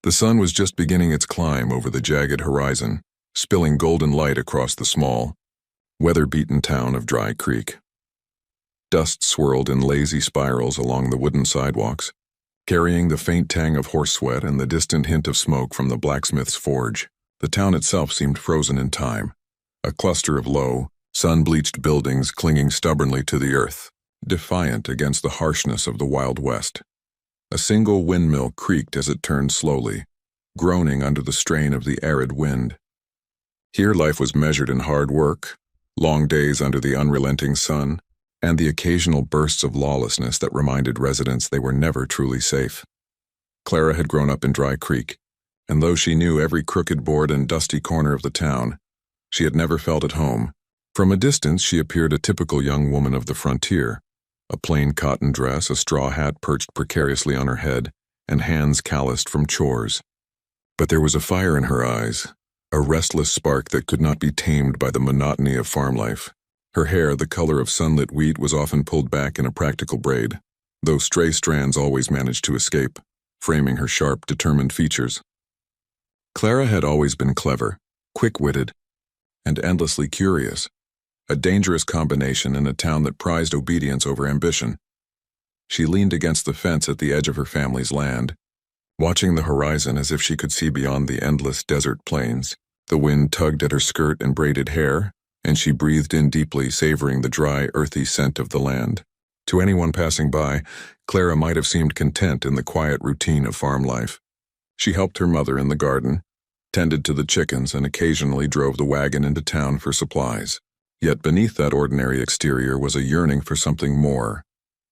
The sun was just beginning its climb over the jagged horizon, spilling golden light across the small, weather-beaten town of Dry Creek. Dust swirled in lazy spirals along the wooden sidewalks, carrying the faint tang of horse sweat and the distant hint of smoke from the blacksmith's forge. The town itself seemed frozen in time, a cluster of low, sun-bleached buildings clinging stubbornly to the earth, defiant against the harshness of the Wild West. A single windmill creaked as it turned slowly, groaning under the strain of the arid wind. Here life was measured in hard work, long days under the unrelenting sun, and the occasional bursts of lawlessness that reminded residents they were never truly safe. Clara had grown up in Dry Creek, and though she knew every crooked board and dusty corner of the town, she had never felt at home. From a distance she appeared a typical young woman of the frontier, a plain cotton dress, a straw hat perched precariously on her head, and hands calloused from chores. But there was a fire in her eyes, a restless spark that could not be tamed by the monotony of farm life. Her hair, the color of sunlit wheat, was often pulled back in a practical braid, though stray strands always managed to escape, framing her sharp, determined features. Clara had always been clever, quick-witted, and endlessly curious, a dangerous combination in a town that prized obedience over ambition. She leaned against the fence at the edge of her family's land, watching the horizon as if she could see beyond the endless desert plains. The wind tugged at her skirt and braided hair, and she breathed in deeply, savoring the dry, earthy scent of the land. To anyone passing by, Clara might have seemed content in the quiet routine of farm life. She helped her mother in the garden, tended to the chickens, and occasionally drove the wagon into town for supplies. Yet beneath that ordinary exterior was a yearning for something more,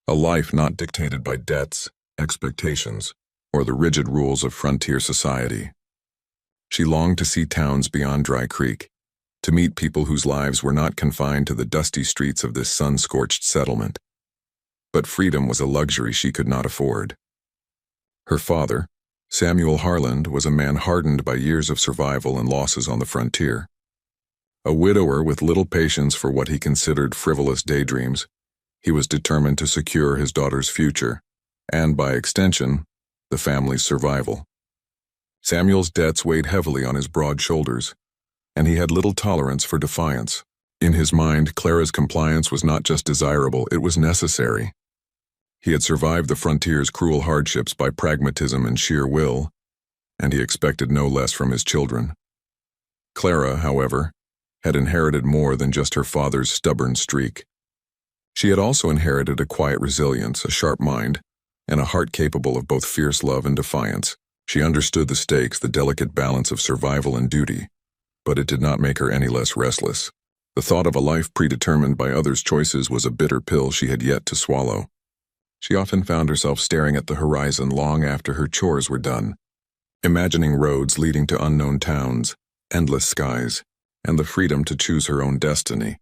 a life not dictated by debts, expectations, or the rigid rules of frontier society. She longed to see towns beyond Dry Creek, to meet people whose lives were not confined to the dusty streets of this sun-scorched settlement. But freedom was a luxury she could not afford. Her father, Samuel Harland, was a man hardened by years of survival and losses on the frontier. A widower with little patience for what he considered frivolous daydreams, he was determined to secure his daughter's future, and by extension, the family's survival. Samuel's debts weighed heavily on his broad shoulders, and he had little tolerance for defiance. In his mind, Clara's compliance was not just desirable, it was necessary. He had survived the frontier's cruel hardships by pragmatism and sheer will, and he expected no less from his children. Clara, however, had inherited more than just her father's stubborn streak. She had also inherited a quiet resilience, a sharp mind, and a heart capable of both fierce love and defiance. She understood the stakes, the delicate balance of survival and duty, but it did not make her any less restless. The thought of a life predetermined by others' choices was a bitter pill she had yet to swallow. She often found herself staring at the horizon long after her chores were done, imagining roads leading to unknown towns, endless skies, and the freedom to choose her own destiny.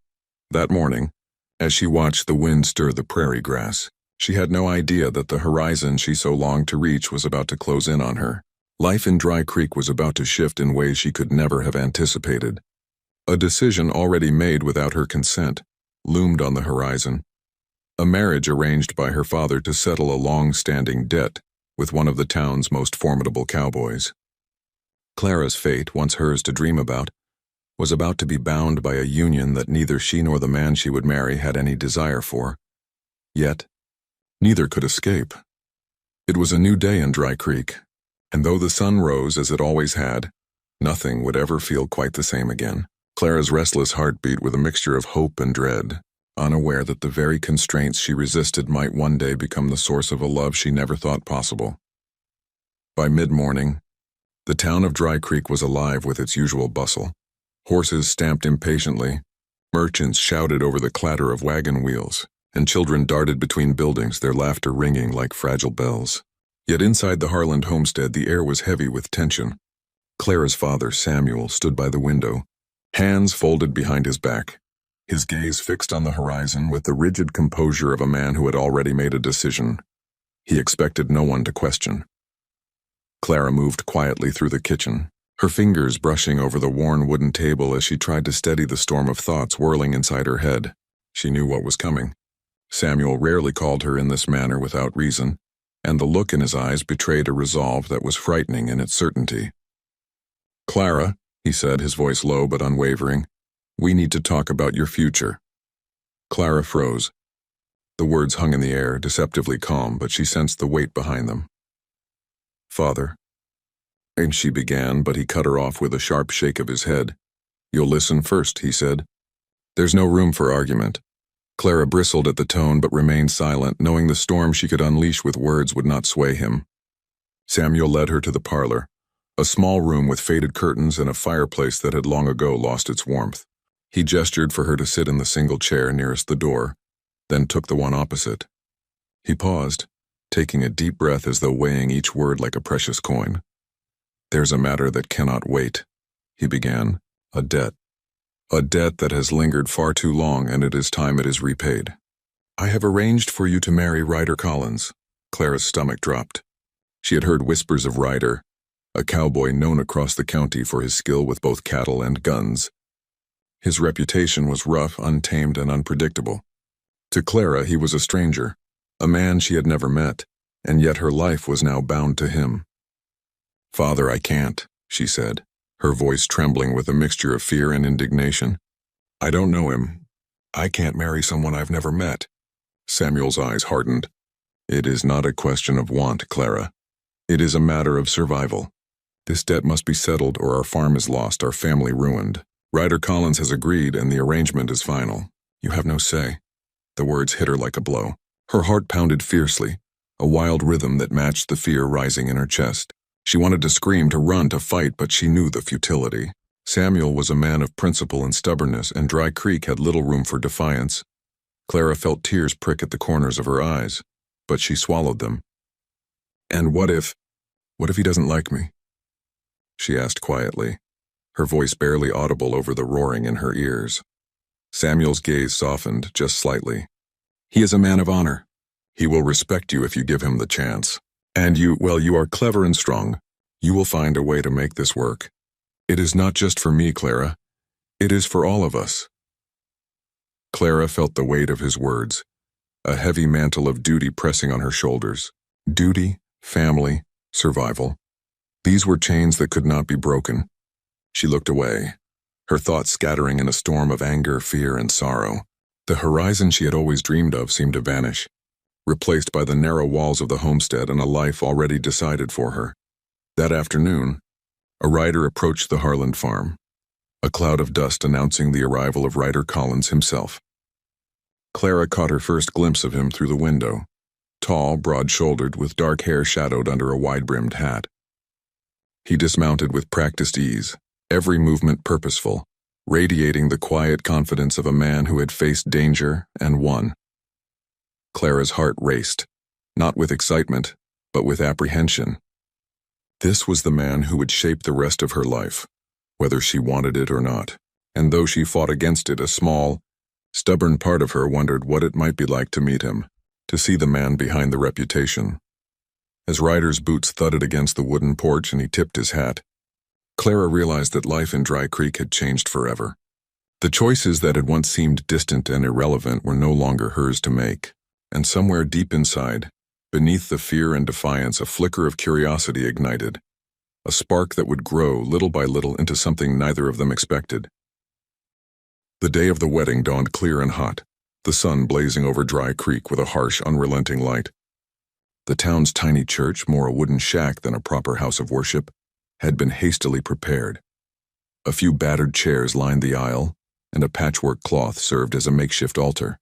That morning, as she watched the wind stir the prairie grass, she had no idea that the horizon she so longed to reach was about to close in on her. Life in Dry Creek was about to shift in ways she could never have anticipated. A decision already made without her consent loomed on the horizon. A marriage arranged by her father to settle a long-standing debt with one of the town's most formidable cowboys. Clara's fate, once hers to dream about, was about to be bound by a union that neither she nor the man she would marry had any desire for. Yet, neither could escape. It was a new day in Dry Creek, and though the sun rose as it always had, nothing would ever feel quite the same again. Clara's restless heart beat with a mixture of hope and dread, unaware that the very constraints she resisted might one day become the source of a love she never thought possible. By mid-morning, the town of Dry Creek was alive with its usual bustle. Horses stamped impatiently, merchants shouted over the clatter of wagon wheels, and children darted between buildings, their laughter ringing like fragile bells. Yet inside the Harland homestead the air was heavy with tension. Clara's father, Samuel, stood by the window, hands folded behind his back, his gaze fixed on the horizon with the rigid composure of a man who had already made a decision. He expected no one to question. Clara moved quietly through the kitchen, her fingers brushing over the worn wooden table as she tried to steady the storm of thoughts whirling inside her head. She knew what was coming. Samuel rarely called her in this manner without reason, and the look in his eyes betrayed a resolve that was frightening in its certainty. "Clara," he said, his voice low but unwavering, "we need to talk about your future." Clara froze. The words hung in the air, deceptively calm, but she sensed the weight behind them. "Father," and she began, but he cut her off with a sharp shake of his head. "You'll listen first," he said. "There's no room for argument." Clara bristled at the tone but remained silent, knowing the storm she could unleash with words would not sway him. Samuel led her to the parlor, a small room with faded curtains and a fireplace that had long ago lost its warmth. He gestured for her to sit in the single chair nearest the door, then took the one opposite. He paused, taking a deep breath as though weighing each word like a precious coin. "There's a matter that cannot wait," he began. "A debt. A debt that has lingered far too long, and it is time it is repaid. I have arranged for you to marry Ryder Collins." Clara's stomach dropped. She had heard whispers of Ryder, a cowboy known across the county for his skill with both cattle and guns. His reputation was rough, untamed, and unpredictable. To Clara, he was a stranger, a man she had never met, and yet her life was now bound to him. "Father, I can't," she said, her voice trembling with a mixture of fear and indignation. "I don't know him. I can't marry someone I've never met." Samuel's eyes hardened. "It is not a question of want, Clara. It is a matter of survival. This debt must be settled or our farm is lost, our family ruined. Ryder Collins has agreed and the arrangement is final. You have no say." The words hit her like a blow. Her heart pounded fiercely, a wild rhythm that matched the fear rising in her chest. She wanted to scream, to run, to fight, but she knew the futility. Samuel was a man of principle and stubbornness, and Dry Creek had little room for defiance. Clara felt tears prick at the corners of her eyes, but she swallowed them. "And what if he doesn't like me?" she asked quietly, her voice barely audible over the roaring in her ears. Samuel's gaze softened just slightly. "He is a man of honor. He will respect you if you give him the chance. And you are clever and strong. You will find a way to make this work. It is not just for me, Clara. It is for all of us." Clara felt the weight of his words, a heavy mantle of duty pressing on her shoulders. Duty, family, survival. These were chains that could not be broken. She looked away, her thoughts scattering in a storm of anger, fear, and sorrow. The horizon she had always dreamed of seemed to vanish, replaced by the narrow walls of the homestead and a life already decided for her. That afternoon, a rider approached the Harland farm, a cloud of dust announcing the arrival of Ryder Collins himself. Clara caught her first glimpse of him through the window, tall, broad-shouldered, with dark hair shadowed under a wide-brimmed hat. He dismounted with practiced ease, every movement purposeful, radiating the quiet confidence of a man who had faced danger and won. Clara's heart raced, not with excitement, but with apprehension. This was the man who would shape the rest of her life, whether she wanted it or not. And though she fought against it, a small, stubborn part of her wondered what it might be like to meet him, to see the man behind the reputation. As Ryder's boots thudded against the wooden porch and he tipped his hat, Clara realized that life in Dry Creek had changed forever. The choices that had once seemed distant and irrelevant were no longer hers to make. And somewhere deep inside, beneath the fear and defiance, a flicker of curiosity ignited, a spark that would grow little by little into something neither of them expected. The day of the wedding dawned clear and hot, the sun blazing over Dry Creek with a harsh, unrelenting light. The town's tiny church, more a wooden shack than a proper house of worship, had been hastily prepared. A few battered chairs lined the aisle, and a patchwork cloth served as a makeshift altar.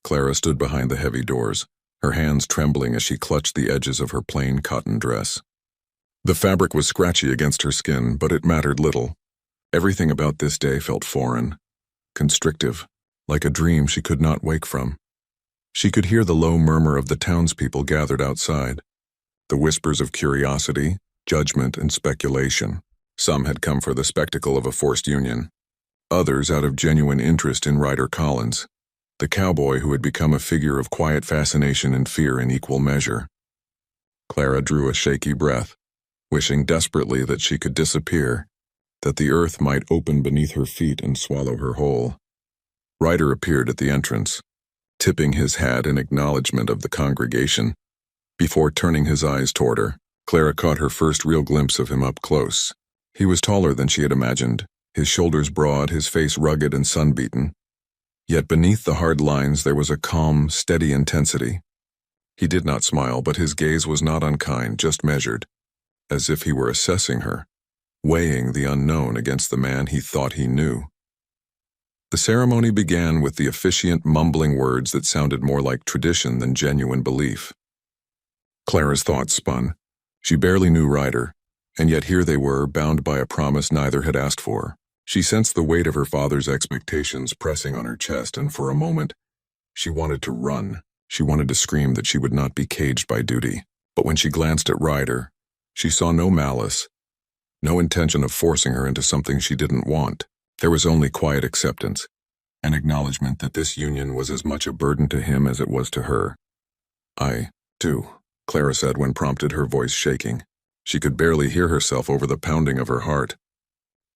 Clara stood behind the heavy doors, her hands trembling as she clutched the edges of her plain cotton dress. The fabric was scratchy against her skin, but it mattered little. Everything about this day felt foreign, constrictive, like a dream she could not wake from. She could hear the low murmur of the townspeople gathered outside, the whispers of curiosity, judgment, and speculation. Some had come for the spectacle of a forced union, others out of genuine interest in Ryder Collins, the cowboy who had become a figure of quiet fascination and fear in equal measure. Clara drew a shaky breath, wishing desperately that she could disappear, that the earth might open beneath her feet and swallow her whole. Ryder appeared at the entrance, tipping his hat in acknowledgement of the congregation. Before turning his eyes toward her, Clara caught her first real glimpse of him up close. He was taller than she had imagined, his shoulders broad, his face rugged and sun-beaten. Yet beneath the hard lines there was a calm, steady intensity. He did not smile, but his gaze was not unkind, just measured, as if he were assessing her, weighing the unknown against the man he thought he knew. The ceremony began with the officiant mumbling words that sounded more like tradition than genuine belief. Clara's thoughts spun. She barely knew Ryder, and yet here they were, bound by a promise neither had asked for. She sensed the weight of her father's expectations pressing on her chest, and for a moment, she wanted to run. She wanted to scream that she would not be caged by duty. But when she glanced at Ryder, she saw no malice, no intention of forcing her into something she didn't want. There was only quiet acceptance, an acknowledgement that this union was as much a burden to him as it was to her. "I do," Clara said when prompted, her voice shaking. She could barely hear herself over the pounding of her heart.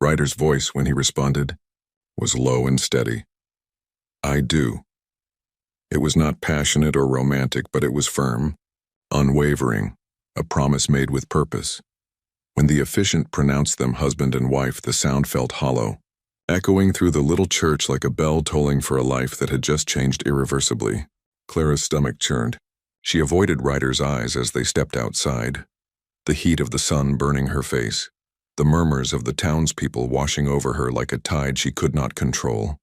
Ryder's voice, when he responded, was low and steady. "I do." It was not passionate or romantic, but it was firm, unwavering, a promise made with purpose. When the officiant pronounced them husband and wife, the sound felt hollow, echoing through the little church like a bell tolling for a life that had just changed irreversibly. Clara's stomach churned. She avoided Ryder's eyes as they stepped outside, the heat of the sun burning her face, the murmurs of the townspeople washing over her like a tide she could not control.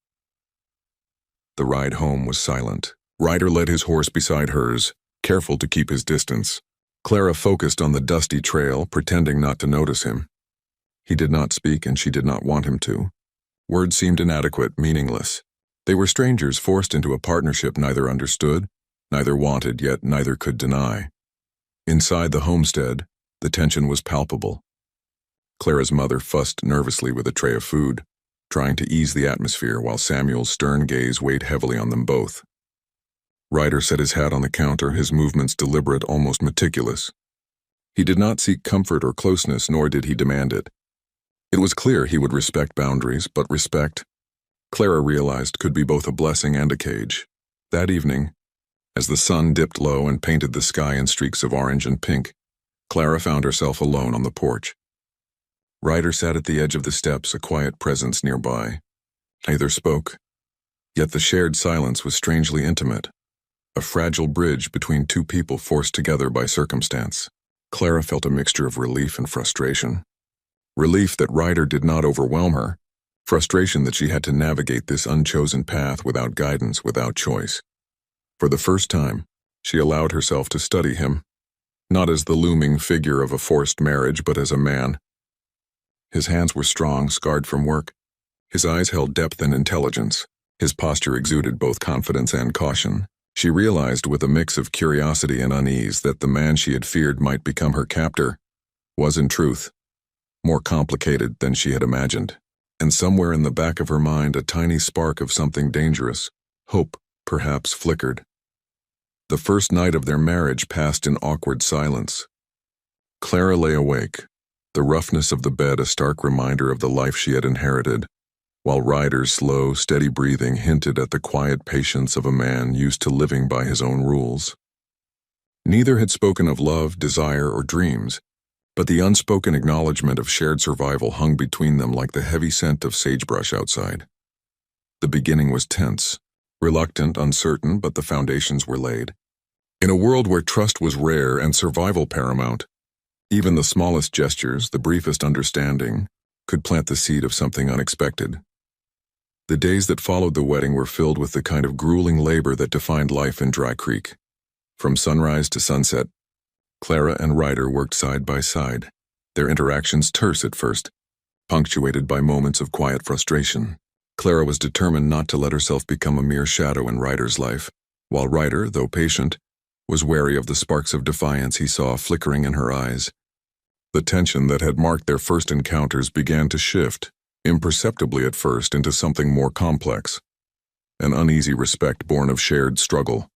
The ride home was silent. Ryder led his horse beside hers, careful to keep his distance. Clara focused on the dusty trail, pretending not to notice him. He did not speak, and she did not want him to. Words seemed inadequate, meaningless. They were strangers forced into a partnership neither understood, neither wanted, yet neither could deny. Inside the homestead, the tension was palpable. Clara's mother fussed nervously with a tray of food, trying to ease the atmosphere while Samuel's stern gaze weighed heavily on them both. Ryder set his hat on the counter, his movements deliberate, almost meticulous. He did not seek comfort or closeness, nor did he demand it. It was clear he would respect boundaries, but respect, Clara realized, could be both a blessing and a cage. That evening, as the sun dipped low and painted the sky in streaks of orange and pink, Clara found herself alone on the porch. Ryder sat at the edge of the steps, a quiet presence nearby. Neither spoke, yet the shared silence was strangely intimate, a fragile bridge between two people forced together by circumstance. Clara felt a mixture of relief and frustration. Relief that Ryder did not overwhelm her, frustration that she had to navigate this unchosen path without guidance, without choice. For the first time, she allowed herself to study him, not as the looming figure of a forced marriage, but as a man. His hands were strong, scarred from work. His eyes held depth and intelligence. His posture exuded both confidence and caution. She realized with a mix of curiosity and unease that the man she had feared might become her captor was, in truth, more complicated than she had imagined. And somewhere in the back of her mind, a tiny spark of something dangerous, hope, perhaps, flickered. The first night of their marriage passed in awkward silence. Clara lay awake, the roughness of the bed a stark reminder of the life she had inherited, while Ryder's slow, steady breathing hinted at the quiet patience of a man used to living by his own rules. Neither had spoken of love, desire, or dreams, but the unspoken acknowledgement of shared survival hung between them like the heavy scent of sagebrush outside. The beginning was tense, reluctant, uncertain, but the foundations were laid. In a world where trust was rare and survival paramount, even the smallest gestures, the briefest understanding, could plant the seed of something unexpected. The days that followed the wedding were filled with the kind of grueling labor that defined life in Dry Creek. From sunrise to sunset, Clara and Ryder worked side by side, their interactions terse at first, punctuated by moments of quiet frustration. Clara was determined not to let herself become a mere shadow in Ryder's life, while Ryder, though patient, was wary of the sparks of defiance he saw flickering in her eyes. The tension that had marked their first encounters began to shift, imperceptibly at first, into something more complex, an uneasy respect born of shared struggle.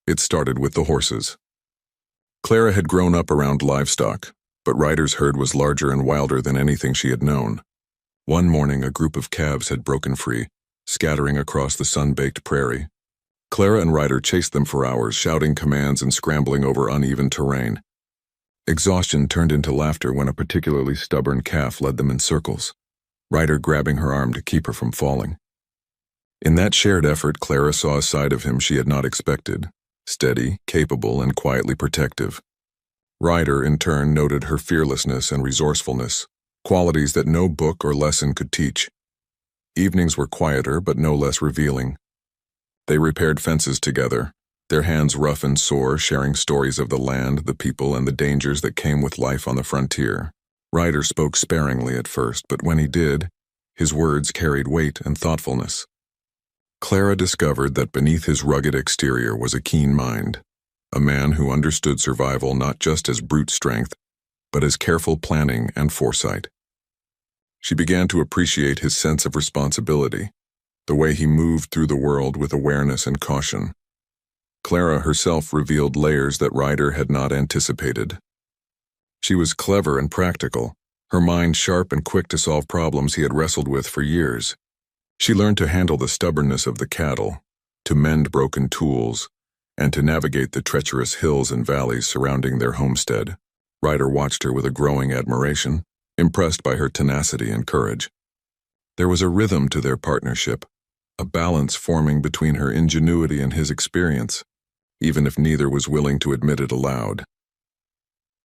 It started with the horses. Clara had grown up around livestock, but Ryder's herd was larger and wilder than anything she had known. One morning, a group of calves had broken free, scattering across the sun-baked prairie. Clara and Ryder chased them for hours, shouting commands and scrambling over uneven terrain. Exhaustion turned into laughter when a particularly stubborn calf led them in circles, Ryder grabbing her arm to keep her from falling. In that shared effort, Clara saw a side of him she had not expected, steady, capable, and quietly protective. Ryder, in turn, noted her fearlessness and resourcefulness, qualities that no book or lesson could teach. Evenings were quieter but no less revealing. They repaired fences together, their hands rough and sore, sharing stories of the land, the people, and the dangers that came with life on the frontier. Ryder spoke sparingly at first, but when he did, his words carried weight and thoughtfulness. Clara discovered that beneath his rugged exterior was a keen mind, a man who understood survival not just as brute strength, but as careful planning and foresight. She began to appreciate his sense of responsibility, the way he moved through the world with awareness and caution. Clara herself revealed layers that Ryder had not anticipated. She was clever and practical, her mind sharp and quick to solve problems he had wrestled with for years. She learned to handle the stubbornness of the cattle, to mend broken tools, and to navigate the treacherous hills and valleys surrounding their homestead. Ryder watched her with a growing admiration, impressed by her tenacity and courage. There was a rhythm to their partnership, a balance forming between her ingenuity and his experience, even if neither was willing to admit it aloud.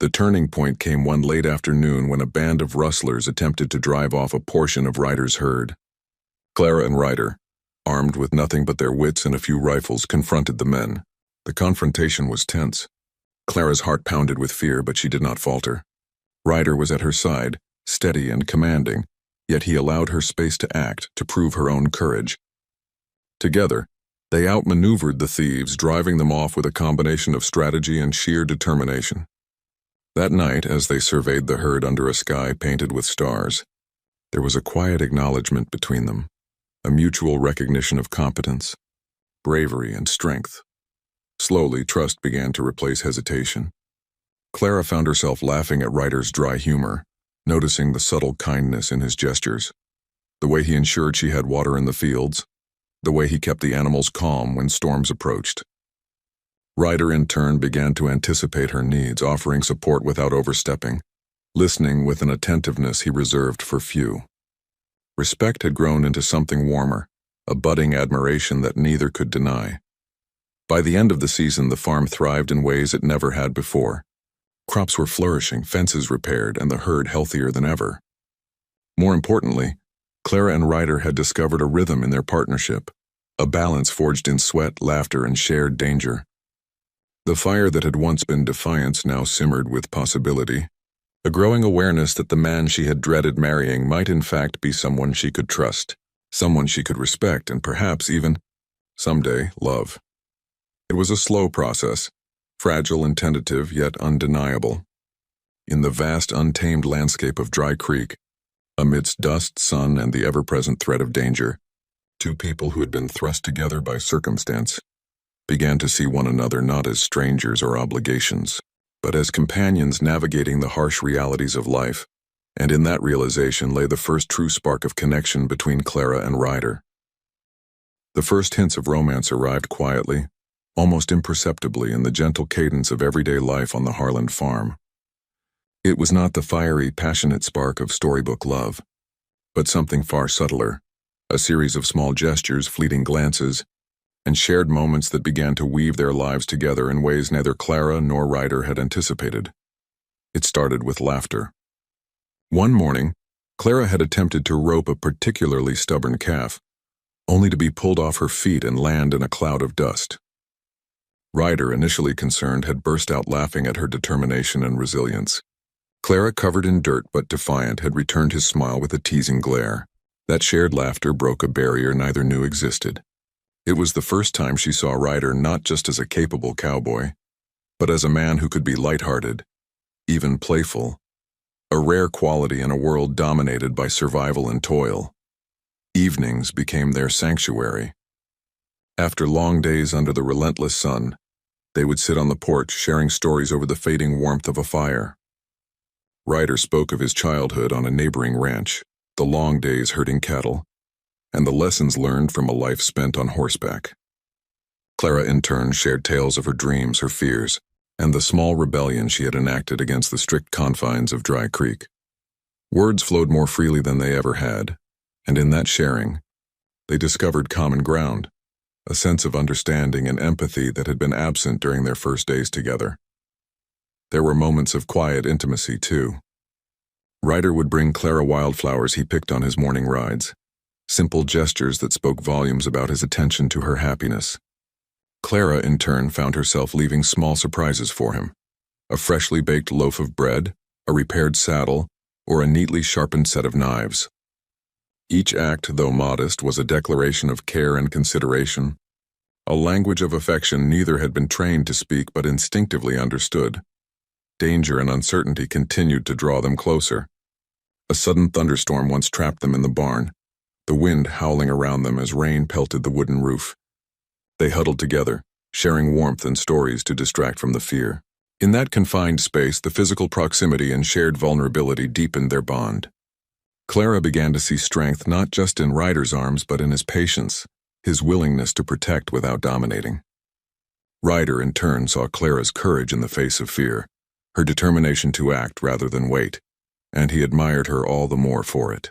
The turning point came one late afternoon when a band of rustlers attempted to drive off a portion of Ryder's herd. Clara and Ryder, armed with nothing but their wits and a few rifles, confronted the men. The confrontation was tense. Clara's heart pounded with fear, but she did not falter. Ryder was at her side, steady and commanding, yet he allowed her space to act, to prove her own courage. Together, they outmaneuvered the thieves, driving them off with a combination of strategy and sheer determination. That night, as they surveyed the herd under a sky painted with stars, there was a quiet acknowledgement between them, a mutual recognition of competence, bravery, and strength. Slowly, trust began to replace hesitation. Clara found herself laughing at Ryder's dry humor, noticing the subtle kindness in his gestures, the way he ensured she had water in the fields, the way he kept the animals calm when storms approached. Ryder, in turn, began to anticipate her needs, offering support without overstepping, listening with an attentiveness he reserved for few. Respect had grown into something warmer, a budding admiration that neither could deny. By the end of the season, the farm thrived in ways it never had before. Crops were flourishing, fences repaired, and the herd healthier than ever. More importantly, Clara and Ryder had discovered a rhythm in their partnership, a balance forged in sweat, laughter, and shared danger. The fire that had once been defiance now simmered with possibility, a growing awareness that the man she had dreaded marrying might in fact be someone she could trust, someone she could respect, and perhaps even, someday, love. It was a slow process, fragile and tentative, yet undeniable. In the vast, untamed landscape of Dry Creek, amidst dust, sun, and the ever-present threat of danger, two people who had been thrust together by circumstance began to see one another not as strangers or obligations, but as companions navigating the harsh realities of life, and in that realization lay the first true spark of connection between Clara and Ryder. The first hints of romance arrived quietly, almost imperceptibly, in the gentle cadence of everyday life on the Harland farm. It was not the fiery, passionate spark of storybook love, but something far subtler, a series of small gestures, fleeting glances, and shared moments that began to weave their lives together in ways neither Clara nor Ryder had anticipated. It started with laughter. One morning, Clara had attempted to rope a particularly stubborn calf, only to be pulled off her feet and land in a cloud of dust. Ryder, initially concerned, had burst out laughing at her determination and resilience. Clara, covered in dirt but defiant, had returned his smile with a teasing glare. That shared laughter broke a barrier neither knew existed. It was the first time she saw Ryder not just as a capable cowboy, but as a man who could be lighthearted, even playful, a rare quality in a world dominated by survival and toil. Evenings became their sanctuary. After long days under the relentless sun, they would sit on the porch sharing stories over the fading warmth of a fire. Ryder spoke of his childhood on a neighboring ranch, the long days herding cattle, and the lessons learned from a life spent on horseback. Clara, in turn, shared tales of her dreams, her fears, and the small rebellion she had enacted against the strict confines of Dry Creek. Words flowed more freely than they ever had, and in that sharing, they discovered common ground, a sense of understanding and empathy that had been absent during their first days together. There were moments of quiet intimacy, too. Ryder would bring Clara wildflowers he picked on his morning rides, simple gestures that spoke volumes about his attention to her happiness. Clara, in turn, found herself leaving small surprises for him: a freshly baked loaf of bread, a repaired saddle, or a neatly sharpened set of knives. Each act, though modest, was a declaration of care and consideration, a language of affection neither had been trained to speak but instinctively understood. Danger and uncertainty continued to draw them closer. A sudden thunderstorm once trapped them in the barn, the wind howling around them as rain pelted the wooden roof. They huddled together, sharing warmth and stories to distract from the fear. In that confined space, the physical proximity and shared vulnerability deepened their bond. Clara began to see strength not just in Ryder's arms but in his patience, his willingness to protect without dominating. Ryder, in turn, saw Clara's courage in the face of fear, her determination to act rather than wait, and he admired her all the more for it.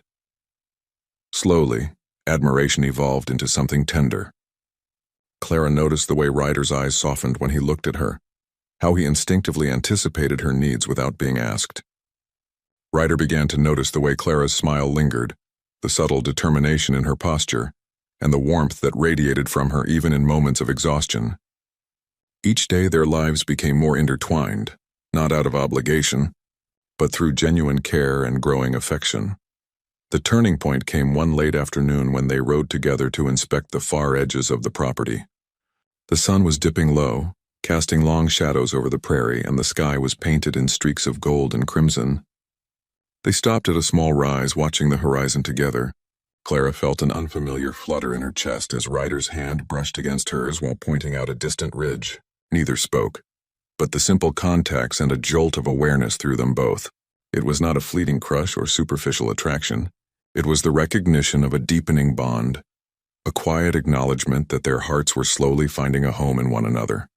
Slowly, admiration evolved into something tender. Clara noticed the way Ryder's eyes softened when he looked at her, how he instinctively anticipated her needs without being asked. Ryder began to notice the way Clara's smile lingered, the subtle determination in her posture, and the warmth that radiated from her even in moments of exhaustion. Each day their lives became more intertwined, not out of obligation, but through genuine care and growing affection. The turning point came one late afternoon when they rode together to inspect the far edges of the property. The sun was dipping low, casting long shadows over the prairie, and the sky was painted in streaks of gold and crimson. They stopped at a small rise, watching the horizon together. Clara felt an unfamiliar flutter in her chest as Ryder's hand brushed against hers while pointing out a distant ridge. Neither spoke, but the simple contact sent a jolt of awareness through them both. It was not a fleeting crush or superficial attraction. It was the recognition of a deepening bond, a quiet acknowledgement that their hearts were slowly finding a home in one another.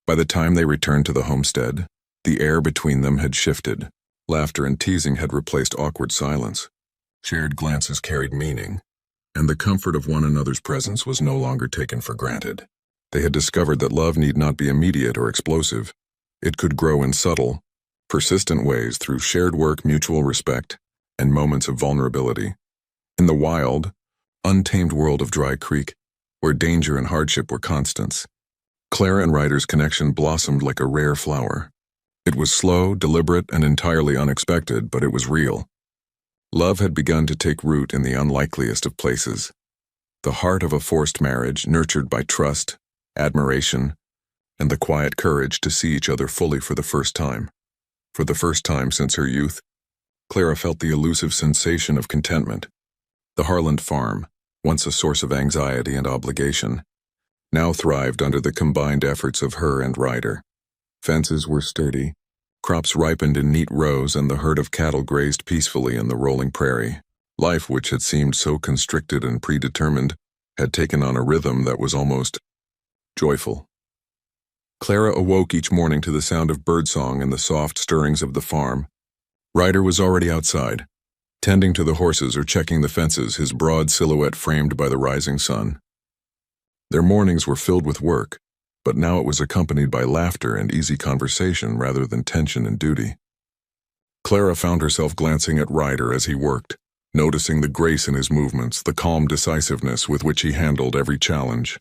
By the time they returned to the homestead, the air between them had shifted. Laughter and teasing had replaced awkward silence. Shared glances carried meaning, and the comfort of one another's presence was no longer taken for granted. They had discovered that love need not be immediate or explosive. It could grow in subtle, persistent ways through shared work, mutual respect, and moments of vulnerability. In the wild, untamed world of Dry Creek, where danger and hardship were constants, Clara and Ryder's connection blossomed like a rare flower. It was slow, deliberate, and entirely unexpected, but it was real. Love had begun to take root in the unlikeliest of places. The heart of a forced marriage, nurtured by trust, admiration, and the quiet courage to see each other fully for the first time. For the first time since her youth, Clara felt the elusive sensation of contentment. The Harland farm, once a source of anxiety and obligation, now thrived under the combined efforts of her and Ryder. Fences were sturdy, crops ripened in neat rows, and the herd of cattle grazed peacefully in the rolling prairie. Life, which had seemed so constricted and predetermined, had taken on a rhythm that was almost joyful. Clara awoke each morning to the sound of birdsong and the soft stirrings of the farm. Ryder was already outside, tending to the horses or checking the fences, his broad silhouette framed by the rising sun. Their mornings were filled with work, but now it was accompanied by laughter and easy conversation rather than tension and duty. Clara found herself glancing at Ryder as he worked, noticing the grace in his movements, the calm decisiveness with which he handled every challenge.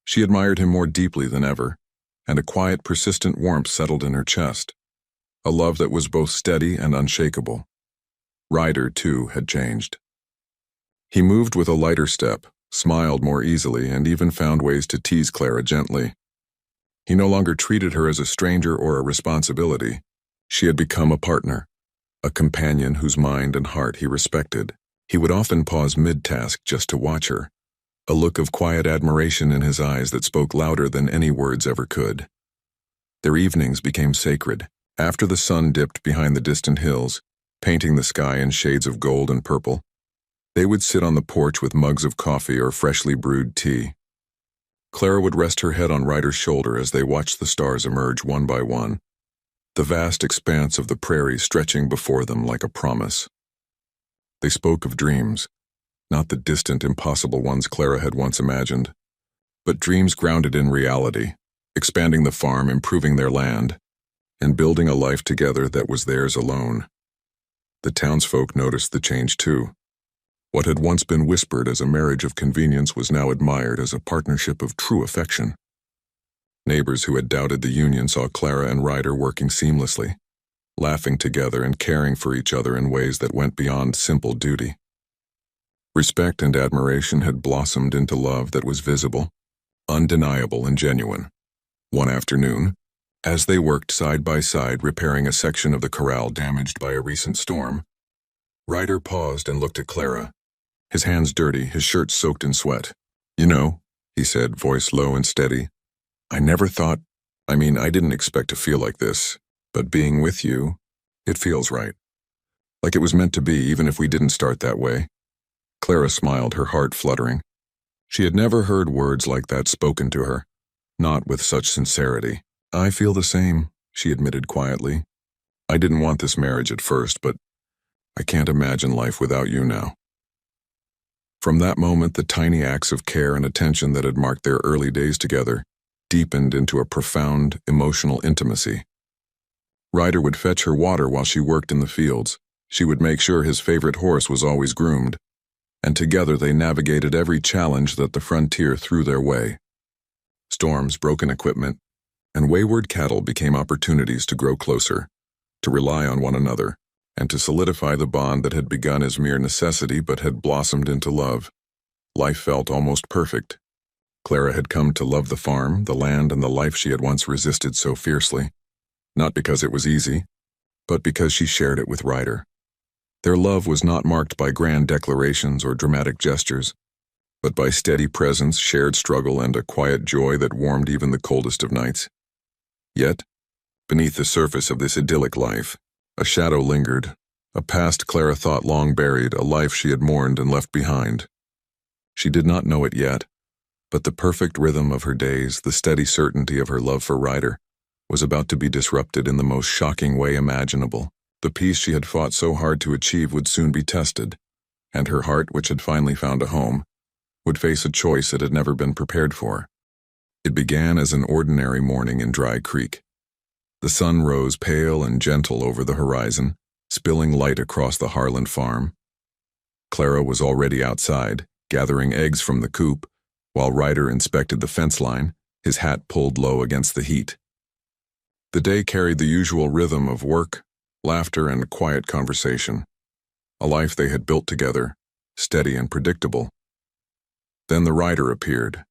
She admired him more deeply than ever, and a quiet, persistent warmth settled in her chest, a love that was both steady and unshakable. Ryder, too, had changed. He moved with a lighter step, smiled more easily, and even found ways to tease Clara gently. He no longer treated her as a stranger or a responsibility. She had become a partner, a companion whose mind and heart he respected. He would often pause mid-task just to watch her, a look of quiet admiration in his eyes that spoke louder than any words ever could. Their evenings became sacred. After the sun dipped behind the distant hills, painting the sky in shades of gold and purple, they would sit on the porch with mugs of coffee or freshly brewed tea. Clara would rest her head on Ryder's shoulder as they watched the stars emerge one by one, the vast expanse of the prairie stretching before them like a promise. They spoke of dreams, not the distant, impossible ones Clara had once imagined, but dreams grounded in reality, expanding the farm, improving their land, and building a life together that was theirs alone. The townsfolk noticed the change too. What had once been whispered as a marriage of convenience was now admired as a partnership of true affection. Neighbors who had doubted the union saw Clara and Ryder working seamlessly, laughing together and caring for each other in ways that went beyond simple duty. Respect and admiration had blossomed into love that was visible, undeniable, and genuine. One afternoon, as they worked side by side repairing a section of the corral damaged by a recent storm, Ryder paused and looked at Clara, his hands dirty, his shirt soaked in sweat. "You know," he said, voice low and steady, I didn't expect to feel like this, but being with you, it feels right. Like it was meant to be, even if we didn't start that way." Clara smiled, her heart fluttering. She had never heard words like that spoken to her, not with such sincerity. "I feel the same," she admitted quietly. "I didn't want this marriage at first, but I can't imagine life without you now." From that moment, the tiny acts of care and attention that had marked their early days together deepened into a profound, emotional intimacy. Ryder would fetch her water while she worked in the fields. She would make sure his favorite horse was always groomed, and together they navigated every challenge that the frontier threw their way. Storms, broken equipment, and wayward cattle became opportunities to grow closer, to rely on one another, and to solidify the bond that had begun as mere necessity but had blossomed into love. Life felt almost perfect. Clara had come to love the farm, the land, and the life she had once resisted so fiercely, not because it was easy, but because she shared it with Ryder. Their love was not marked by grand declarations or dramatic gestures, but by steady presence, shared struggle, and a quiet joy that warmed even the coldest of nights. Yet, beneath the surface of this idyllic life, a shadow lingered, a past Clara thought long buried, a life she had mourned and left behind. She did not know it yet, but the perfect rhythm of her days, the steady certainty of her love for Ryder, was about to be disrupted in the most shocking way imaginable. The peace she had fought so hard to achieve would soon be tested, and her heart, which had finally found a home, would face a choice it had never been prepared for. It began as an ordinary morning in Dry Creek. The sun rose pale and gentle over the horizon, spilling light across the Harlan farm. Clara was already outside, gathering eggs from the coop, while Ryder inspected the fence line, his hat pulled low against the heat. The day carried the usual rhythm of work, laughter, and quiet conversation, a life they had built together, steady and predictable. Then the rider appeared.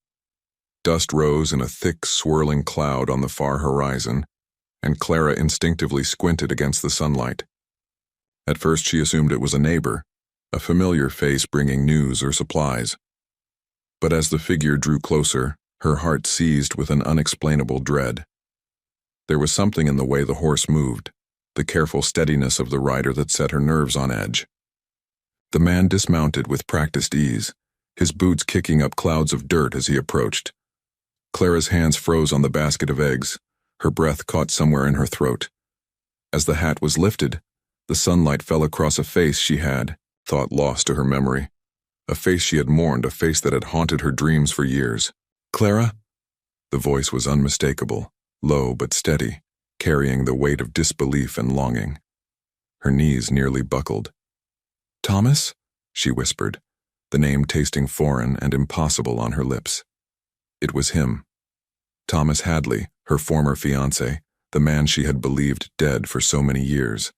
Dust rose in a thick, swirling cloud on the far horizon, and Clara instinctively squinted against the sunlight. At first she assumed it was a neighbor, a familiar face bringing news or supplies. But as the figure drew closer, her heart seized with an unexplainable dread. There was something in the way the horse moved, the careful steadiness of the rider that set her nerves on edge. The man dismounted with practiced ease, his boots kicking up clouds of dirt as he approached. Clara's hands froze on the basket of eggs, her breath caught somewhere in her throat. As the hat was lifted, the sunlight fell across a face she had thought lost to her memory, a face she had mourned, a face that had haunted her dreams for years. "Clara?" The voice was unmistakable, low but steady, carrying the weight of disbelief and longing. Her knees nearly buckled. "Thomas?" she whispered, the name tasting foreign and impossible on her lips. It was him. Thomas Hadley, her former fiancé, the man she had believed dead for so many years.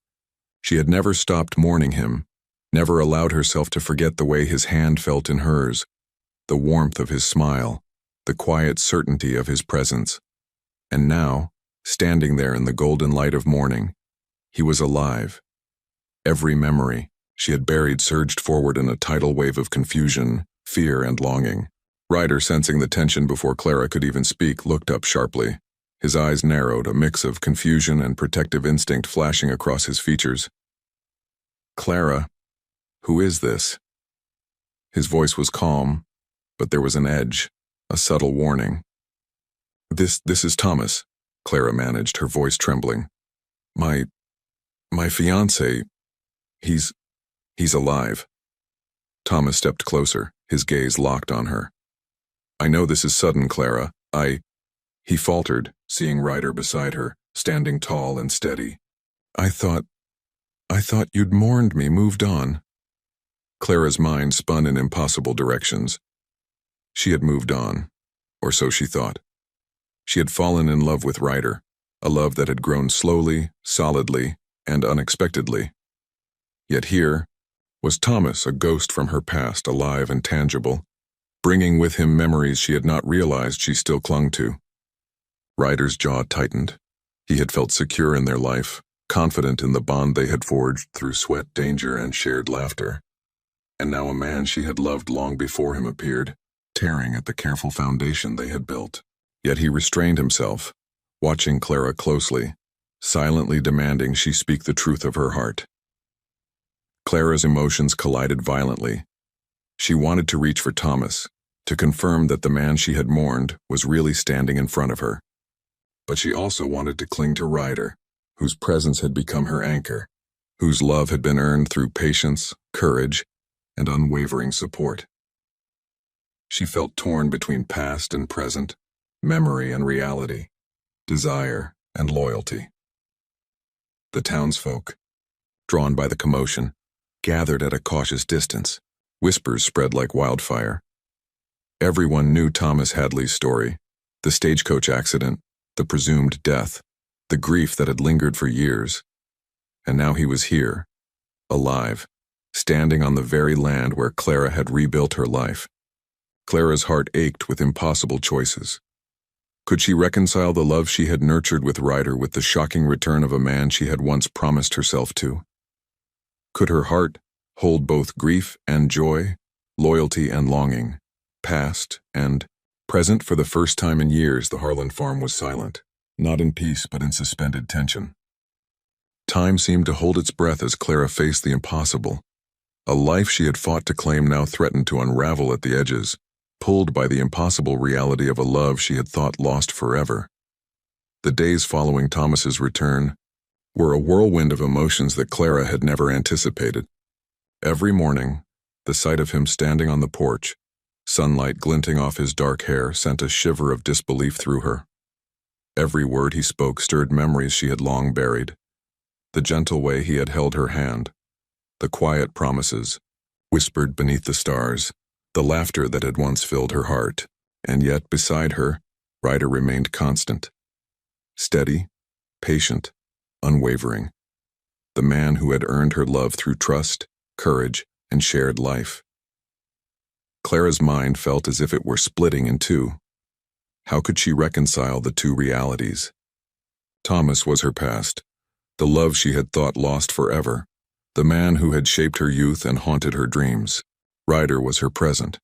She had never stopped mourning him, never allowed herself to forget the way his hand felt in hers, the warmth of his smile, the quiet certainty of his presence. And now, standing there in the golden light of morning, he was alive. Every memory she had buried surged forward in a tidal wave of confusion, fear, and longing. Ryder, sensing the tension before Clara could even speak, looked up sharply. His eyes narrowed, a mix of confusion and protective instinct flashing across his features. "Clara, who is this?" His voice was calm, but there was an edge, a subtle warning. This is Thomas, Clara managed, her voice trembling. My fiancé, he's alive. Thomas stepped closer, his gaze locked on her. I know this is sudden, Clara. He faltered, seeing Ryder beside her, standing tall and steady. I thought you'd mourned me, moved on. Clara's mind spun in impossible directions. She had moved on, or so she thought. She had fallen in love with Ryder, a love that had grown slowly, solidly, and unexpectedly. Yet here was Thomas, a ghost from her past, alive and tangible, bringing with him memories she had not realized she still clung to. Ryder's jaw tightened. He had felt secure in their life, confident in the bond they had forged through sweat, danger, and shared laughter. And now a man she had loved long before him appeared, tearing at the careful foundation they had built. Yet he restrained himself, watching Clara closely, silently demanding she speak the truth of her heart. Clara's emotions collided violently. She wanted to reach for Thomas, to confirm that the man she had mourned was really standing in front of her. But she also wanted to cling to Ryder, whose presence had become her anchor, whose love had been earned through patience, courage, and unwavering support. She felt torn between past and present, memory and reality, desire and loyalty. The townsfolk, drawn by the commotion, gathered at a cautious distance. Whispers spread like wildfire. Everyone knew Thomas Hadley's story, the stagecoach accident, the presumed death, the grief that had lingered for years. And now he was here, alive, standing on the very land where Clara had rebuilt her life. Clara's heart ached with impossible choices. Could she reconcile the love she had nurtured with Ryder with the shocking return of a man she had once promised herself to? Could her heart hold both grief and joy, loyalty and longing, past and present? For the first time in years, the Harlan farm was silent, not in peace but in suspended tension. Time seemed to hold its breath as Clara faced the impossible. A life she had fought to claim now threatened to unravel at the edges, pulled by the impossible reality of a love she had thought lost forever. The days following Thomas's return were a whirlwind of emotions that Clara had never anticipated. Every morning, the sight of him standing on the porch, sunlight glinting off his dark hair, sent a shiver of disbelief through her. Every word he spoke stirred memories she had long buried. The gentle way he had held her hand, the quiet promises, whispered beneath the stars, the laughter that had once filled her heart, and yet beside her, Ryder remained constant. Steady, patient, unwavering. The man who had earned her love through trust, courage, and shared life. Clara's mind felt as if it were splitting in two. How could she reconcile the two realities? Thomas was her past, the love she had thought lost forever, the man who had shaped her youth and haunted her dreams. Ryder was her present,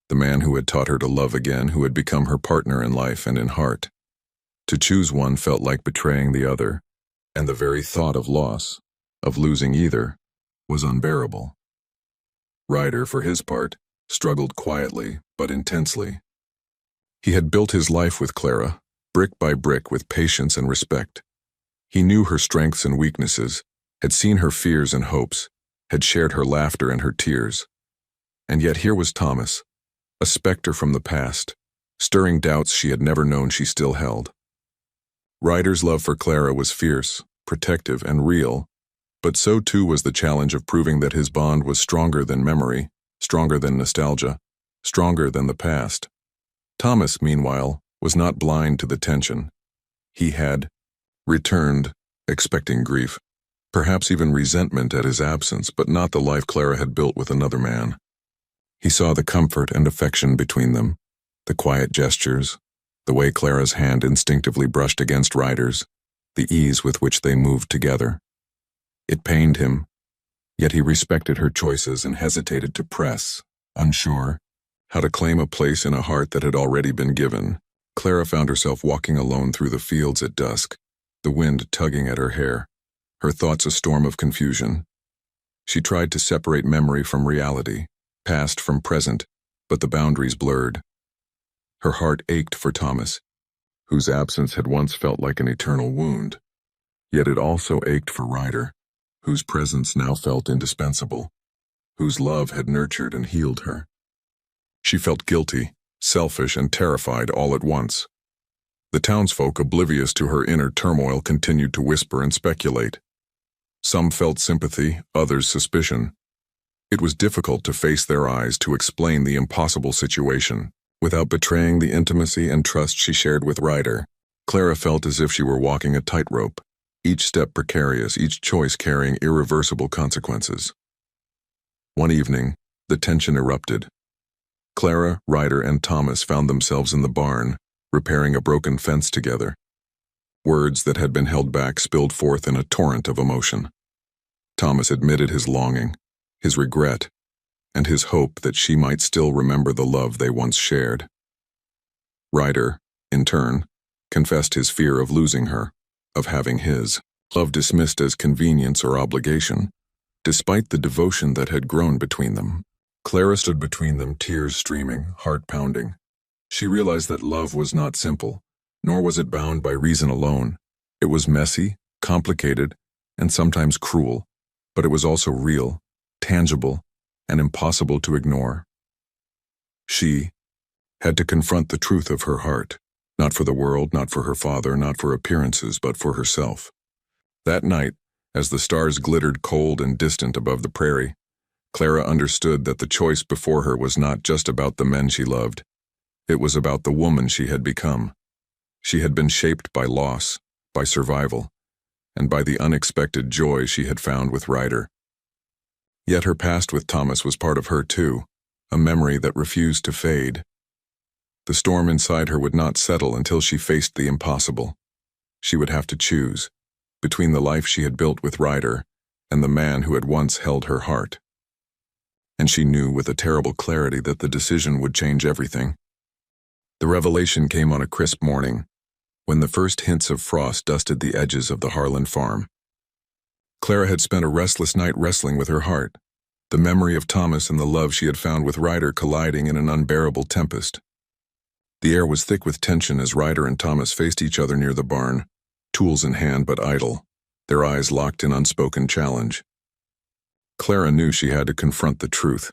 the man who had taught her to love again, who had become her partner in life and in heart. To choose one felt like betraying the other, and the very thought of loss, of losing either, was unbearable. Ryder, for his part, struggled quietly but intensely. He had built his life with Clara, brick by brick, with patience and respect. He knew her strengths and weaknesses, had seen her fears and hopes, had shared her laughter and her tears. And yet here was Thomas, a specter from the past, stirring doubts she had never known she still held. Ryder's love for Clara was fierce, protective, and real, but so too was the challenge of proving that his bond was stronger than memory, stronger than nostalgia, stronger than the past. Thomas, meanwhile, was not blind to the tension. He had returned, expecting grief, perhaps even resentment at his absence, but not the life Clara had built with another man. He saw the comfort and affection between them, the quiet gestures, the way Clara's hand instinctively brushed against Ryder's, the ease with which they moved together. It pained him, yet he respected her choices and hesitated to press, unsure how to claim a place in a heart that had already been given. Clara found herself walking alone through the fields at dusk, the wind tugging at her hair, her thoughts a storm of confusion. She tried to separate memory from reality, past from present, but the boundaries blurred. Her heart ached for Thomas, whose absence had once felt like an eternal wound. Yet it also ached for Ryder, whose presence now felt indispensable, whose love had nurtured and healed her. She felt guilty, selfish, and terrified all at once. The townsfolk, oblivious to her inner turmoil, continued to whisper and speculate. Some felt sympathy, others suspicion. It was difficult to face their eyes to explain the impossible situation, without betraying the intimacy and trust she shared with Ryder. Clara felt as if she were walking a tightrope, each step precarious, each choice carrying irreversible consequences. One evening, the tension erupted. Clara, Ryder, and Thomas found themselves in the barn, repairing a broken fence together. Words that had been held back spilled forth in a torrent of emotion. Thomas admitted his longing, his regret, and his hope that she might still remember the love they once shared. Ryder, in turn, confessed his fear of losing her, of having his love dismissed as convenience or obligation, despite the devotion that had grown between them. Clara stood between them, tears streaming, heart pounding. She realized that love was not simple, nor was it bound by reason alone. It was messy, complicated, and sometimes cruel, but it was also real, tangible, and impossible to ignore. She had to confront the truth of her heart, not for the world, not for her father, not for appearances, but for herself. That night, as the stars glittered cold and distant above the prairie, Clara understood that the choice before her was not just about the men she loved. It was about the woman she had become. She had been shaped by loss, by survival, and by the unexpected joy she had found with Ryder. Yet her past with Thomas was part of her too, a memory that refused to fade. The storm inside her would not settle until she faced the impossible. She would have to choose between the life she had built with Ryder and the man who had once held her heart. And she knew with a terrible clarity that the decision would change everything. The revelation came on a crisp morning, when the first hints of frost dusted the edges of the Harlan farm. Clara had spent a restless night wrestling with her heart, the memory of Thomas and the love she had found with Ryder colliding in an unbearable tempest. The air was thick with tension as Ryder and Thomas faced each other near the barn, tools in hand but idle, their eyes locked in unspoken challenge. Clara knew she had to confront the truth,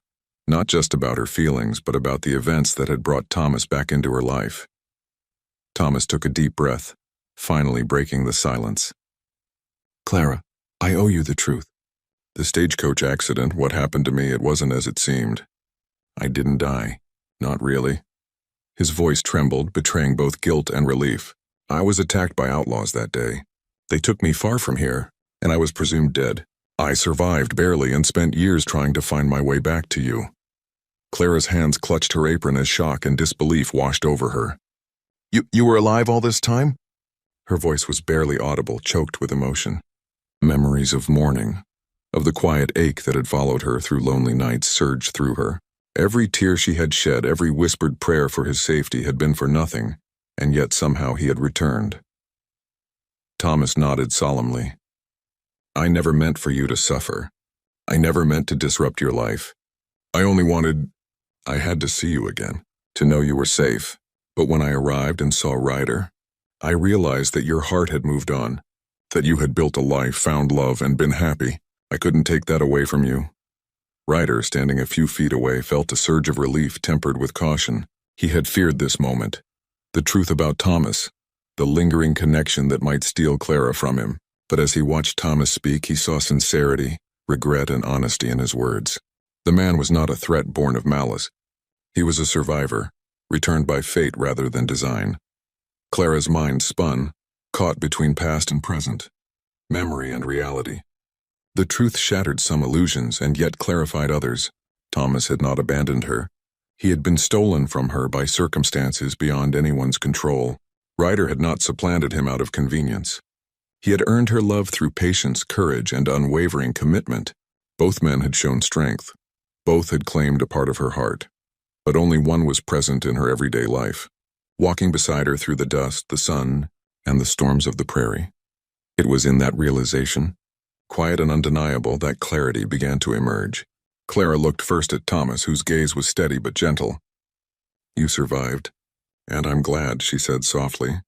not just about her feelings, but about the events that had brought Thomas back into her life. Thomas took a deep breath, finally breaking the silence. "Clara, I owe you the truth. The stagecoach accident, what happened to me, it wasn't as it seemed. I didn't die. Not really." His voice trembled, betraying both guilt and relief. "I was attacked by outlaws that day. They took me far from here, and I was presumed dead. I survived barely and spent years trying to find my way back to you." Clara's hands clutched her apron as shock and disbelief washed over her. You were alive all this time?" Her voice was barely audible, choked with emotion. Memories of mourning, of the quiet ache that had followed her through lonely nights, surged through her. Every tear she had shed, every whispered prayer for his safety had been for nothing, and yet somehow he had returned. Thomas nodded solemnly. "I never meant for you to suffer. I never meant to disrupt your life. I had to see you again, to know you were safe. But when I arrived and saw Ryder, I realized that your heart had moved on, that you had built a life, found love, and been happy. I couldn't take that away from you." Ryder, standing a few feet away, felt a surge of relief tempered with caution. He had feared this moment. The truth about Thomas, the lingering connection that might steal Clara from him. But as he watched Thomas speak, he saw sincerity, regret, and honesty in his words. The man was not a threat born of malice. He was a survivor, returned by fate rather than design. Clara's mind spun, caught between past and present, memory and reality. The truth shattered some illusions and yet clarified others. Thomas had not abandoned her. He had been stolen from her by circumstances beyond anyone's control. Ryder had not supplanted him out of convenience. He had earned her love through patience, courage, and unwavering commitment. Both men had shown strength. Both had claimed a part of her heart. But only one was present in her everyday life, walking beside her through the dust, the sun, and the storms of the prairie. It was in that realization, quiet and undeniable, that clarity began to emerge. Clara looked first at Thomas, whose gaze was steady but gentle. "You survived. And I'm glad, she said softly.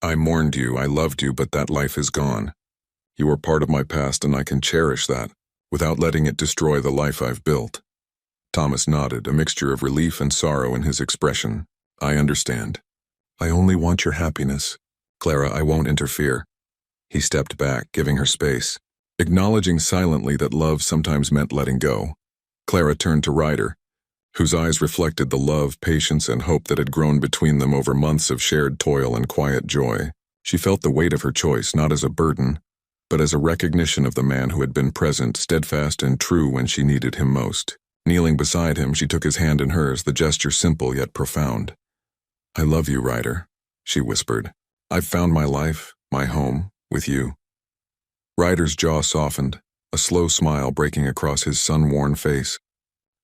I mourned you, I loved you, but that life is gone. You are part of my past and I can cherish that, without letting it destroy the life I've built. Thomas nodded, a mixture of relief and sorrow in his expression. I understand. I only want your happiness. Clara, I won't interfere. He stepped back, giving her space, acknowledging silently that love sometimes meant letting go. Clara turned to Ryder, whose eyes reflected the love, patience, and hope that had grown between them over months of shared toil and quiet joy. She felt the weight of her choice not as a burden, but as a recognition of the man who had been present, steadfast and true when she needed him most. Kneeling beside him, she took his hand in hers, the gesture simple yet profound. I love you, Ryder, she whispered. I've found my life, my home, with you. Ryder's jaw softened, a slow smile breaking across his sun-worn face.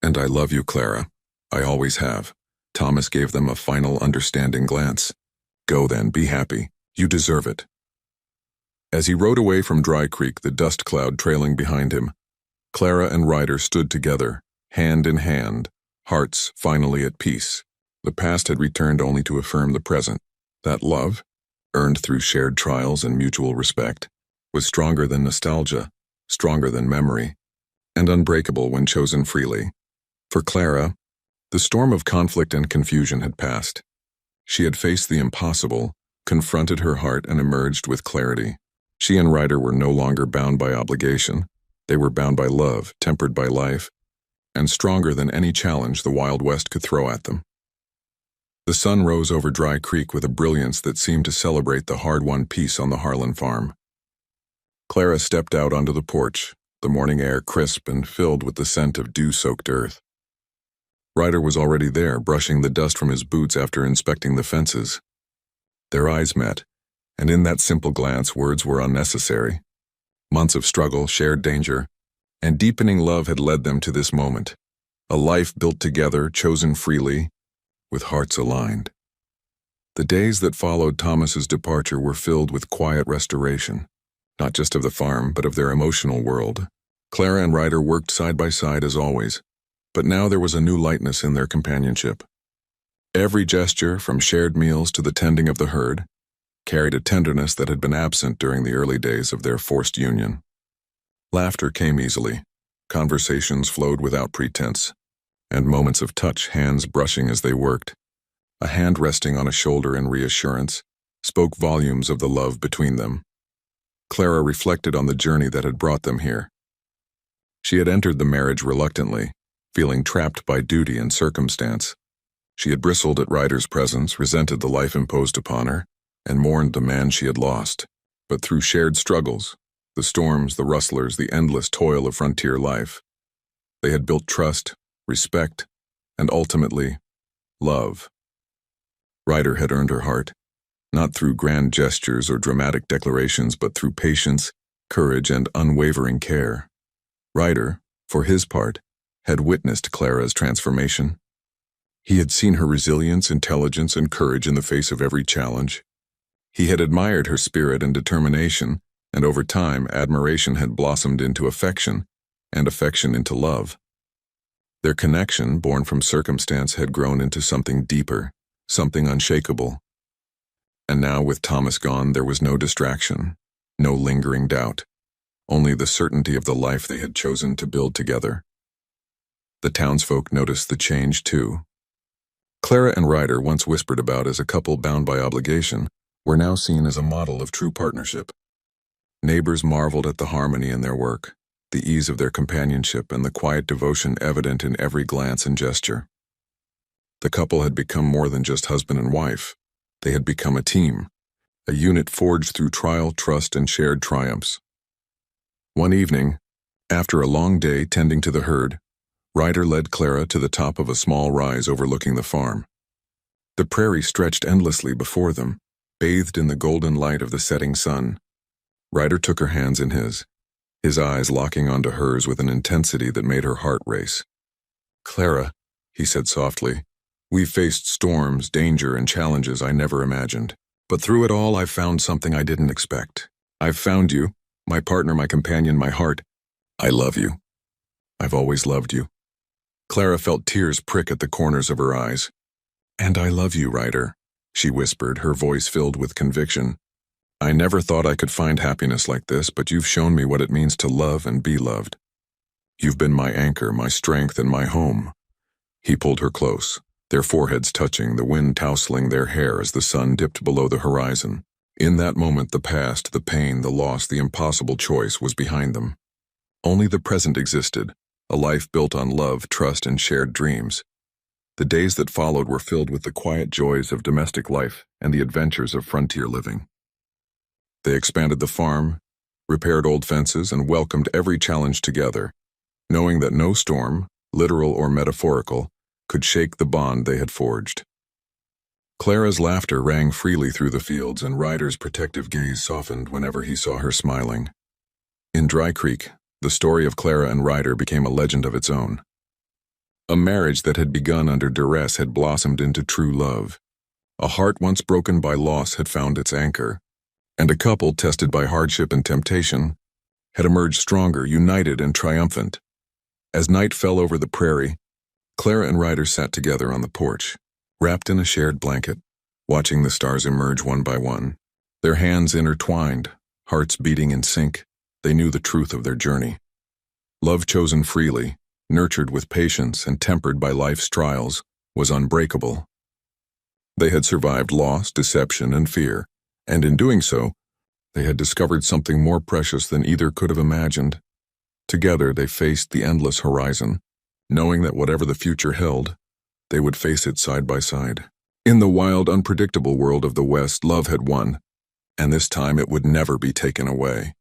And I love you, Clara. I always have. Thomas gave them a final understanding glance. Go then, be happy. You deserve it. As he rode away from Dry Creek, the dust cloud trailing behind him, Clara and Ryder stood together, hand in hand, hearts finally at peace. The past had returned only to affirm the present. That love, earned through shared trials and mutual respect, was stronger than nostalgia, stronger than memory, and unbreakable when chosen freely. For Clara, the storm of conflict and confusion had passed. She had faced the impossible, confronted her heart, and emerged with clarity. She and Ryder were no longer bound by obligation. They were bound by love, tempered by life, and stronger than any challenge the Wild West could throw at them. The sun rose over Dry Creek with a brilliance that seemed to celebrate the hard-won peace on the Harlan farm. Clara stepped out onto the porch, the morning air crisp and filled with the scent of dew-soaked earth. Ryder was already there, brushing the dust from his boots after inspecting the fences. Their eyes met, and in that simple glance words were unnecessary. Months of struggle, shared danger, and deepening love had led them to this moment. A life built together, chosen freely, with hearts aligned. The days that followed Thomas's departure were filled with quiet restoration, not just of the farm, but of their emotional world. Clara and Ryder worked side by side as always, but now there was a new lightness in their companionship. Every gesture, from shared meals to the tending of the herd, carried a tenderness that had been absent during the early days of their forced union. Laughter came easily, conversations flowed without pretense, and moments of touch, hands brushing as they worked, a hand resting on a shoulder in reassurance, spoke volumes of the love between them. Clara reflected on the journey that had brought them here. She had entered the marriage reluctantly, feeling trapped by duty and circumstance. She had bristled at Ryder's presence, resented the life imposed upon her, and mourned the man she had lost. But through shared struggles, the storms, the rustlers, the endless toil of frontier life, they had built trust, respect, and ultimately, love. Ryder had earned her heart, not through grand gestures or dramatic declarations, but through patience, courage, and unwavering care. Ryder, for his part, had witnessed Clara's transformation. He had seen her resilience, intelligence, and courage in the face of every challenge. He had admired her spirit and determination, and over time, admiration had blossomed into affection, and affection into love. Their connection, born from circumstance, had grown into something deeper, something unshakable. And now, with Thomas gone, there was no distraction, no lingering doubt, only the certainty of the life they had chosen to build together. The townsfolk noticed the change, too. Clara and Ryder, once whispered about as a couple bound by obligation, were now seen as a model of true partnership. Neighbors marveled at the harmony in their work, the ease of their companionship, and the quiet devotion evident in every glance and gesture. The couple had become more than just husband and wife. They had become a team, a unit forged through trial, trust, and shared triumphs. One evening, after a long day tending to the herd, Ryder led Clara to the top of a small rise overlooking the farm. The prairie stretched endlessly before them, bathed in the golden light of the setting sun. Ryder took her hands in his eyes locking onto hers with an intensity that made her heart race. Clara, he said softly, we've faced storms, danger, and challenges I never imagined. But through it all, I've found something I didn't expect. I've found you, my partner, my companion, my heart. I love you. I've always loved you. Clara felt tears prick at the corners of her eyes. And I love you, Ryder. she whispered, her voice filled with conviction. "I never thought I could find happiness like this, but you've shown me what it means to love and be loved. You've been my anchor, my strength, and my home." He pulled her close, their foreheads touching, the wind tousling their hair as the sun dipped below the horizon. In that moment, the past, the pain, the loss, the impossible choice was behind them. Only the present existed, a life built on love, trust, and shared dreams. The days that followed were filled with the quiet joys of domestic life and the adventures of frontier living. They expanded the farm, repaired old fences, and welcomed every challenge together, knowing that no storm, literal or metaphorical, could shake the bond they had forged. Clara's laughter rang freely through the fields, and Ryder's protective gaze softened whenever he saw her smiling. In Dry Creek, the story of Clara and Ryder became a legend of its own. A marriage that had begun under duress had blossomed into true love. A heart once broken by loss had found its anchor, and a couple tested by hardship and temptation had emerged stronger, united, and triumphant. As night fell over the prairie, Clara and Ryder sat together on the porch, wrapped in a shared blanket, watching the stars emerge one by one. Their hands intertwined, hearts beating in sync, they knew the truth of their journey. Love chosen freely, nurtured with patience, and tempered by life's trials, was unbreakable. They had survived loss, deception, and fear, and in doing so, they had discovered something more precious than either could have imagined. Together they faced the endless horizon, knowing that whatever the future held, they would face it side by side. In the wild, unpredictable world of the West, love had won, and this time it would never be taken away.